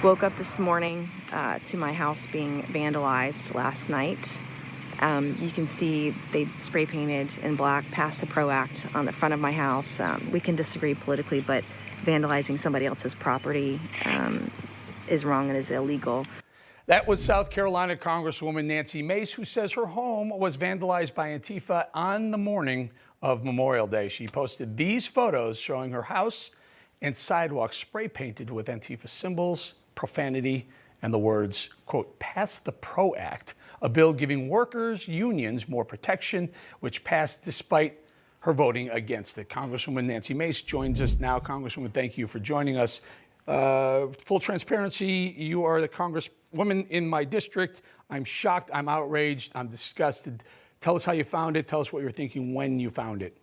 Woke up this morning to my house being vandalized last night. You can see they spray painted in black "Pass the PRO Act" on the front of my house. We can disagree politically, but vandalizing somebody else's property is wrong and is illegal. That was South Carolina Congresswoman Nancy Mace, who says her home was vandalized by Antifa on the morning of Memorial Day. She posted these photos showing her house and sidewalks spray painted with Antifa symbols, profanity, and the words, quote, "Pass the PRO Act," a bill giving workers' unions more protection, which passed despite her voting against it. Congresswoman Nancy Mace joins us now. Congresswoman, thank you for joining us. Full transparency, you are the Congresswoman in my district. I'm shocked, I'm outraged, I'm disgusted. Tell us how you found it. Tell us what you were thinking when you found it.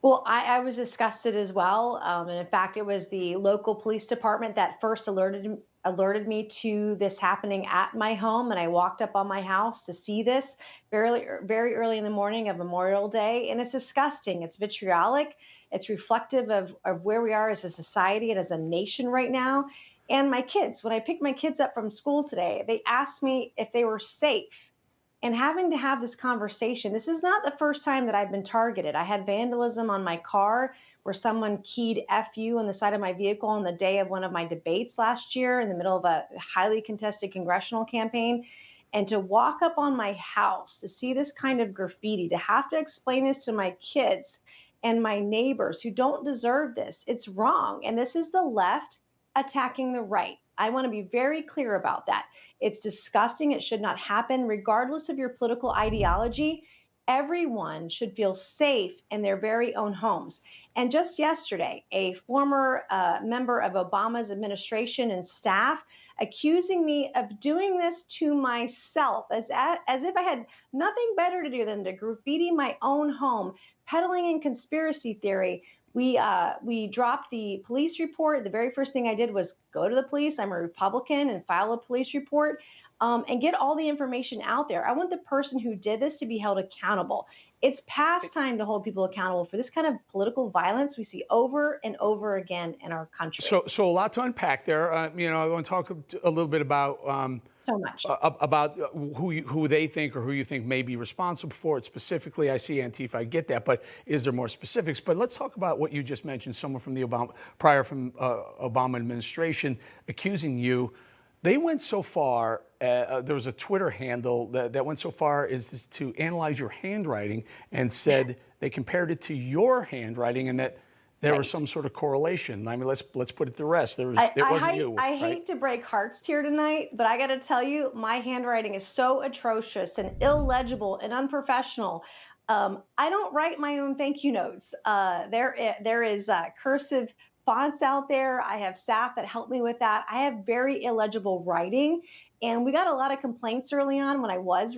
Well, I was disgusted as well. And in fact, it was the local police department that first alerted me to this happening at my home. And I walked up on my house to see this very early in the morning of Memorial Day. And it's disgusting. It's vitriolic. It's reflective of where we are as a society and as a nation right now. And my kids, when I picked my kids up from school today, they asked me if they were safe. And having to have this conversation, this is not the first time that I've been targeted. I had vandalism on my car where someone keyed "FU" on the side of my vehicle on the day of one of my debates last year in the middle of a highly contested congressional campaign. And to walk up on my house, to see this kind of graffiti, to have to explain this to my kids and my neighbors who don't deserve this, it's wrong. And this is the left attacking the right. I want to be very clear about that. It's disgusting. It should not happen, regardless of your political ideology. Everyone should feel safe in their very own homes. And just yesterday, a former member of Obama's administration and staff accusing me of doing this to myself, as if I had nothing better to do than to graffiti my own home, peddling in conspiracy theory. We dropped the police report. The very first thing I did was go to the police. I'm a Republican, and file a police report and get all the information out there. I want the person who did this to be held accountable. It's past time to hold people accountable for this kind of political violence we see over and over again in our country. So a lot to unpack there. I want to talk a little bit about So much. About who they think or who you think may be responsible for it specifically. I see Antifa, I get that, but is there more specifics? But let's talk about what you just mentioned, someone from the Obama administration accusing you. They went so far, there was a Twitter handle that went so far as to analyze your handwriting and said they compared it to your handwriting and that there was some sort of correlation. I mean, let's put it to rest. It wasn't you. I hate to break hearts here tonight, but I got to tell you, my handwriting is so atrocious and illegible and unprofessional. I don't write my own thank you notes. There is cursive fonts out there. I have staff that help me with that. I have very illegible writing. And we got a lot of complaints early on when I was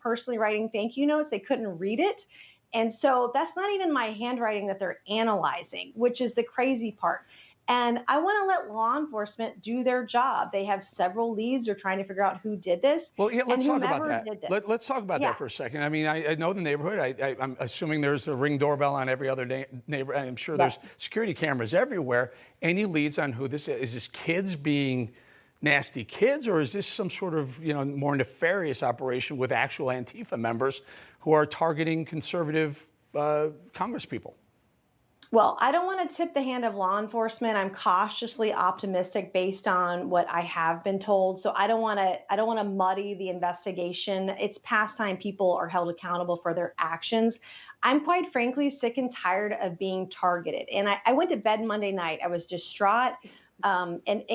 personally writing thank you notes. They couldn't read it. And so that's not even my handwriting that they're analyzing, which is the crazy part. And I want to let law enforcement do their job. They have several leads. They're trying to figure out who did this. Well, yeah, let's talk about that. Let's talk about Yeah. that for a second. I mean, I know the neighborhood. I'm assuming there's a Ring doorbell on every other neighbor. I'm sure there's security cameras everywhere. Any leads on who this is? Is this kids being nasty kids, or is this some sort of more nefarious operation with actual Antifa members who are targeting conservative congresspeople? Well, I don't want to tip the hand of law enforcement. I'm cautiously optimistic based on what I have been told. So I don't want to muddy the investigation. It's past time people are held accountable for their actions. I'm quite frankly sick and tired of being targeted. And I went to bed Monday night. I was distraught and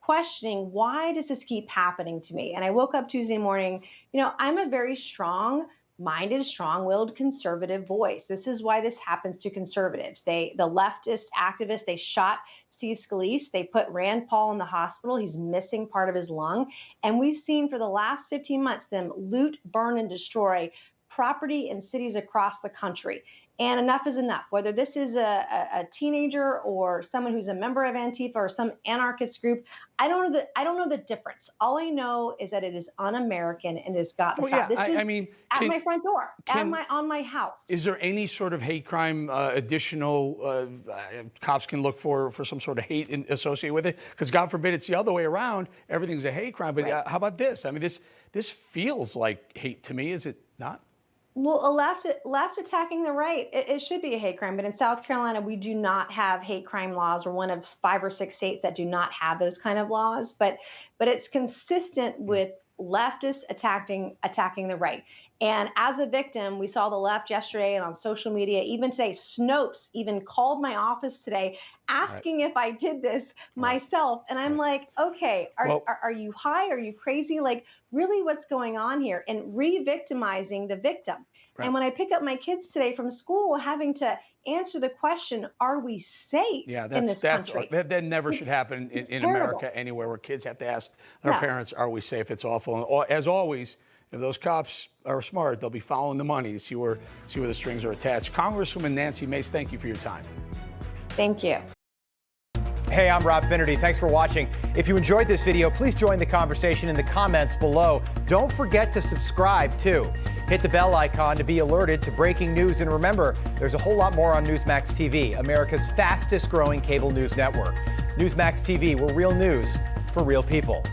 questioning, why does this keep happening to me? And I woke up Tuesday morning. I'm a very strong-minded, strong-willed conservative voice. This is why this happens to conservatives. The leftist activists, they shot Steve Scalise. They put Rand Paul in the hospital. He's missing part of his lung. And we've seen for the last 15 months them loot, burn, and destroy property in cities across the country. And enough is enough. Whether this is a teenager or someone who's a member of Antifa or some anarchist group, I don't know the difference. All I know is that it is un-American and it's got the Well, stop. yeah, This was I mean, at my front door, can- on my house. Is there any sort of hate crime additional cops can look for some sort of hate associated with it? Because God forbid it's the other way around. Everything's a hate crime. But Right. how about this? I mean, this feels like hate to me. Is it not? Well, a left attacking the right, it should be a hate crime. But in South Carolina, we do not have hate crime laws. We're one of 5 or 6 states that do not have those kind of laws. But it's consistent with leftists attacking the right. And as a victim, we saw the left yesterday and on social media, even today, Snopes even called my office today asking if I did this myself. And I'm like, okay, are you high? Are you crazy? Like, really, what's going on here? And re-victimizing the victim. And when I pick up my kids today from school, having to answer the question, are we safe in this country? That never should happen in America anywhere, where kids have to ask their parents, are we safe? It's awful. And as always, if those cops are smart, they'll be following the money to see where the strings are attached. Congresswoman Nancy Mace, thank you for your time. Thank you. Hey, I'm Rob Finnerty. Thanks for watching. If you enjoyed this video, please join the conversation in the comments below. Don't forget to subscribe, too. Hit the bell icon to be alerted to breaking news. And remember, there's a whole lot more on Newsmax TV, America's fastest growing cable news network. Newsmax TV, where real news for real people.